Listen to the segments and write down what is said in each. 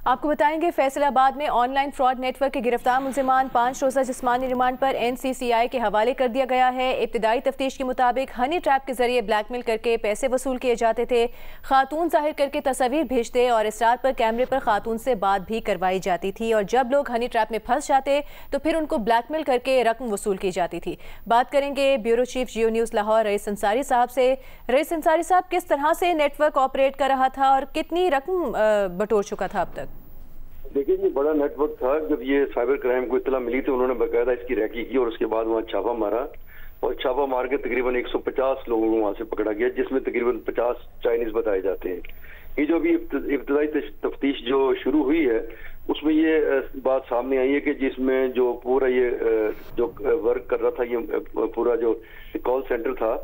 آپ کو بتائیں گے فیصل آباد میں online fraud network کے گرفتار ملزمان 5 روزہ جسمانی ریمانڈ پر NCCI کے حوالے کر دیا گیا ہے۔ ابتدائی تفتیش کے مطابق ہنی ٹریپ کے ذریعے بلیک میل کر کے پیسے وصول کیے جاتے تھے، خاتون ظاہر کر کے تصاویر بھیجتے اور اس رات پر کیمرے پر خاتون سے بات بھی کروائی جاتی تھی، اور جب لوگ ہنی ٹریپ میں پھنس جاتے تو پھر ان کو بلیک میل کر کے رقم وصول کی جاتی تھی۔ بات کریں گے bureau chief Geo news Lahore Raees Ansari صاحب سے۔ رئیس انصاری صاحب، کس طرح سے نیٹ ورک آپریٹ کر رہا تھا اور کتنی رقم بٹور چکا تھا اب تک؟ دیکھیں، یہ بڑا نیٹ ورک تھا۔ جب یہ سائبر کرائم کو اطلاع ملی تو انہوں نے باقاعدہ اس کی ریکی کی اور اس کے بعد وہاں چھاپا مارا، اور چھاپا مار کے تقریباً 150 لوگوں کو وہاں سے پکڑا گیا، جس میں تقریباً 50 چائنیز بتائے جاتے ہیں۔ یہ جو ابھی ابتدائی تفتیش جو شروع ہوئی ہے اس میں یہ بات سامنے آئی ہے کہ جس میں جو پورا یہ جو ورک کر رہا تھا، یہ پورا جو کال سینٹر تھا،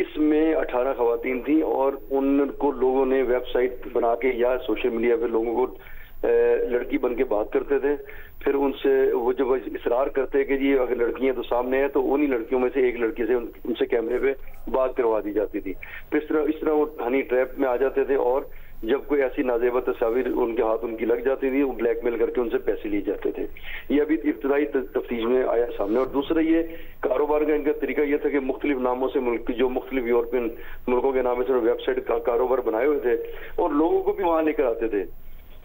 اس میں 18 خواتین تھیں، اور ان کو لوگوں نے ویب سائٹ بنا کے یا سوشل میڈیا پہ لوگوں کو لڑکی بن کے بات کرتے تھے، پھر ان سے وہ جب اصرار کرتے کہ جی اگر لڑکیاں تو سامنے ہیں تو انہی لڑکیوں میں سے ایک لڑکی سے ان سے کیمرے پہ بات کروا دی جاتی تھی۔ پھر اس طرح وہ ہنی ٹریپ میں آ جاتے تھے، اور جب کوئی ایسی نازیبہ تصاویر ان کے ہاتھ ان کی لگ جاتی تھی، وہ بلیک میل کر کے ان سے پیسے لیے جاتے تھے۔ یہ ابھی ابتدائی تفتیش میں آیا سامنے۔ اور دوسرا یہ کاروبار کا ان کا طریقہ یہ تھا کہ مختلف ناموں سے جو مختلف یورپین ملکوں کے ناموں سے ویب سائٹ کا کاروبار بنائے ہوئے تھے، اور لوگوں کو بھی وہاں لے کر آتے تھے،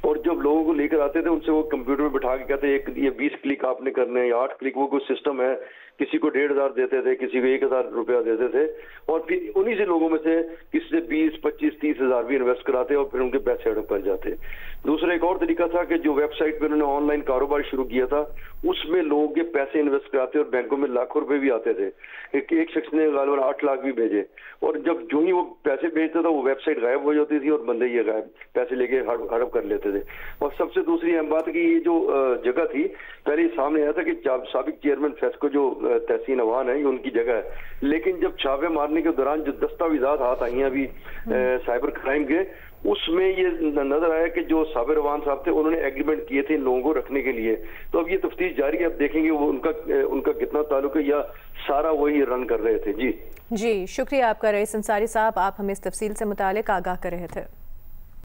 اور جب لوگوں کو لے کر آتے تھے ان سے وہ کمپیوٹر میں بٹھا کے کہتے یہ 20 کلک آپ نے کرنے ہیں یا 8 کلک، وہ کوئی سسٹم ہے، کسی کو 1500 دیتے تھے، کسی کو 1000 روپیہ دیتے تھے، اور پھر انہی سے لوگوں میں سے کسی سے 20 25 30 ہزار بھی انویسٹ کراتے اور پھر ان کے پیسے ہڑپ کر جاتے۔ دوسرا ایک اور طریقہ تھا کہ جو ویب سائٹ پہ انہوں نے آن لائن کاروبار شروع کیا تھا، اس میں لوگوں کے پیسے انویسٹ کراتے اور بینکوں میں لاکھوں روپے بھی آتے تھے۔ ایک شخص نے غالباً 8 لاکھ بھی بھیجے، اور جب جو ہی وہ پیسے بھیجتا تھا وہ ویب سائٹ غائب ہو جاتی تھی اور بندے یہ غائب پیسے لے کے ہڑپ کر لیتے تھے۔ اور سب سے دوسری اہم بات ہے کہ یہ جو جگہ تھی، پہلے یہ سامنے آیا تھا کہ سابق چیئرمین فیسکو جو تحسین عوان ہے، یہ ان کی جگہ ہے، لیکن جب چھاپے مارنے کے دوران جو دستاویزات ہاتھ آئی ہیں ابھی سائبر کرائم کے، اس میں یہ نظر آیا کہ جو صابر عوان صاحب تھے انہوں نے ایگریمنٹ کیے تھے ان لوگوں کو رکھنے کے لیے۔ تو اب یہ تفتیش جاری ہے، اب دیکھیں گے وہ ان کا کتنا تعلق ہے یا سارا وہی رن کر رہے تھے۔ جی شکریہ آپ کا رئیس انصاری صاحب، آپ ہمیں اس تفصیل سے متعلق آگاہ کر رہے تھے۔